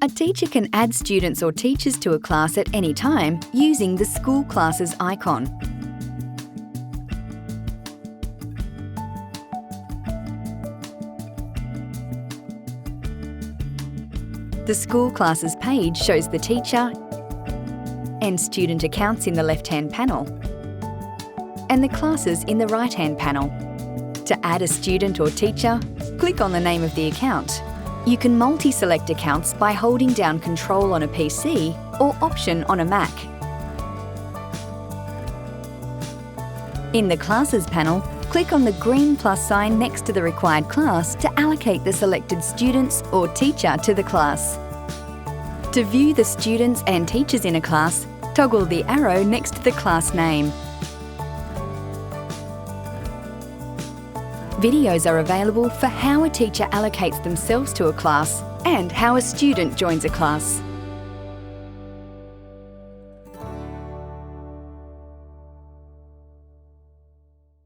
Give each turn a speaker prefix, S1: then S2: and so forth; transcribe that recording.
S1: A teacher can add students or teachers to a class at any time using the School Classes icon. The School Classes page shows the teacher and student accounts in the left-hand panel and the classes in the right-hand panel. To add a student or teacher, click on the name of the account. You can multi-select accounts by holding down Control on a PC or Option on a Mac. In the Classes panel, click on the green plus sign next to the required class to allocate the selected students or teacher to the class. To view the students and teachers in a class, toggle the arrow next to the class name. Videos are available for how a teacher allocates themselves to a class and how a student joins a class.